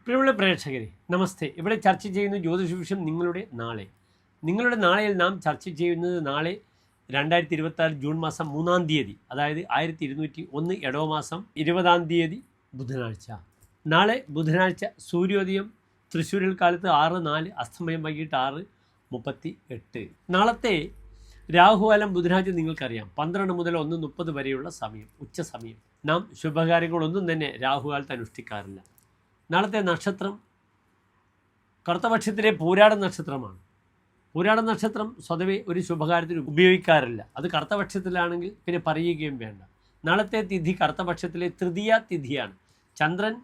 പ്രിയമുള്ള പ്രേക്ഷകരെ നമസ്തേ. ഇവിടെ ചർച്ച ചെയ്യുന്ന ജ്യോതിഷ വിഷയം നിങ്ങളുടെ നാളെയിൽ നാം ചർച്ച ചെയ്യുന്നത് നാളെ 2026 ജൂൺ മാസം 3-ാം തീയതി, അതായത് 1201 ഇടവ മാസം 20-ാം തീയതി ബുധനാഴ്ച. നാളെ ബുധനാഴ്ച സൂര്യോദയം തൃശ്ശൂരിൽ കാലത്ത് 6:04, അസ്തമയം വൈകിട്ട് 6:38. നാളത്തെ രാഹുകാലം ബുധനാഴ്ച നിങ്ങൾക്കറിയാം, 12 മുതൽ 1:30 വരെയുള്ള സമയം, ഉച്ച സമയം. നാം ശുഭകാര്യങ്ങളൊന്നും തന്നെ രാഹുകാലത്ത് അനുഷ്ഠിക്കാറില്ല. നാളത്തെ നക്ഷത്രം കറുത്തപക്ഷത്തിലെ പൂരാട നക്ഷത്രമാണ്. പൂരാട നക്ഷത്രം സ്വതവേ ഒരു ശുഭകാര്യത്തിന് ഉപയോഗിക്കാറില്ല. അത് കറുത്തപക്ഷത്തിലാണെങ്കിൽ പിന്നെ പറയുകയും വേണ്ട. നാളത്തെ തിഥി കറുത്തപക്ഷത്തിലെ തൃതീയ തിഥിയാണ്. ചന്ദ്രൻ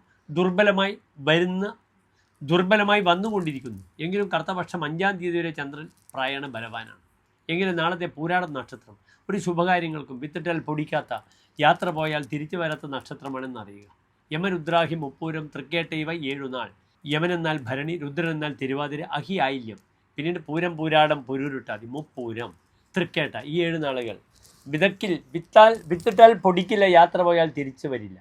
ദുർബലമായി വന്നുകൊണ്ടിരിക്കുന്നു. എങ്കിലും കറുത്തപക്ഷം 5-ാം തീയതി വരെ ചന്ദ്രൻ പ്രായണ ബലവാനാണ്. എങ്കിലും നാളത്തെ പൂരാട നക്ഷത്രം ഒരു ശുഭകാര്യങ്ങൾക്കും വിത്തിട്ടാൽ പൊടിക്കാത്ത, യാത്ര പോയാൽ തിരിച്ചു വരാത്ത നക്ഷത്രമാണെന്ന് അറിയുക. യമരുദ്രാഹി മുപ്പൂരം തൃക്കേട്ട ഇവ 7 നാൾ. യമൻ എന്നാൽ ഭരണി, രുദ്രൻ എന്നാൽ തിരുവാതിര, അഹി ആയില്യം, പിന്നീട് പൂരം, പൂരാടം, പുരൂരുട്ടാതി, മുപ്പൂരം, തൃക്കേട്ട, ഈ 7 നാളുകൾ വിത്തിട്ടാൽ പൊടിക്കില്ല, യാത്ര പോയാൽ തിരിച്ചു വരില്ല.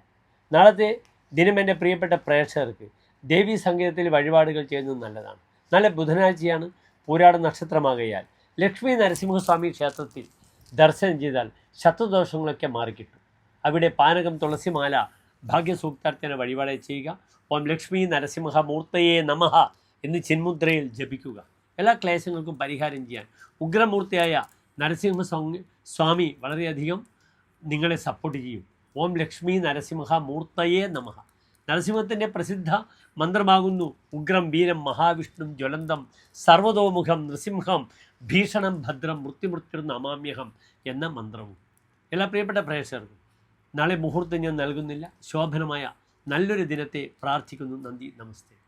നാളത്തെ ദിനം എൻ്റെ പ്രിയപ്പെട്ട പ്രേക്ഷകർക്ക് ദേവീ സംഗീതത്തിൽ വഴിപാടുകൾ ചെയ്യുന്നത് നല്ലതാണ്. നാളെ ബുധനാഴ്ചയാണ്, പൂരാട നക്ഷത്രമാകയാൽ ലക്ഷ്മി നരസിംഹസ്വാമി ക്ഷേത്രത്തിൽ ദർശനം ചെയ്താൽ ശത്രുദോഷങ്ങളൊക്കെ മാറിക്കിട്ടും. അവിടെ പാനകം, തുളസിമാല, ഭാഗ്യസൂക്താർത്ഥന വഴിപാടായി ചെയ്യുക. ഓം ലക്ഷ്മി നരസിംഹ മൂർത്തയെ നമഃ എന്ന് ചിന്മുദ്രയിൽ ജപിക്കുക. എല്ലാ ക്ലേശങ്ങൾക്കും പരിഹാരം ചെയ്യാൻ ഉഗ്രമൂർത്തിയായ നരസിംഹ സ്വാമി വളരെയധികം നിങ്ങളെ സപ്പോർട്ട് ചെയ്യും. ഓം ലക്ഷ്മി നരസിംഹ മൂർത്തയെ നമഃ. നരസിംഹത്തിൻ്റെ പ്രസിദ്ധ മന്ത്രമാകുന്നു ഉഗ്രം വീരം മഹാവിഷ്ണു ജ്വലന്തം സർവതോമുഖം നൃസിംഹം ഭീഷണം ഭദ്രം മൃത്യുമൃത്യുർ നമാമ്യഹം എന്ന മന്ത്രവും. എല്ലാ പ്രിയപ്പെട്ട പ്രേക്ഷകർക്കും നാളെ മുഹൂർത്തം ഞാൻ നൽകുന്നില്ല. ശോഭനമായ നല്ലൊരു ദിനത്തെ പ്രാർത്ഥിക്കുന്നു. നന്ദി, നമസ്തേ.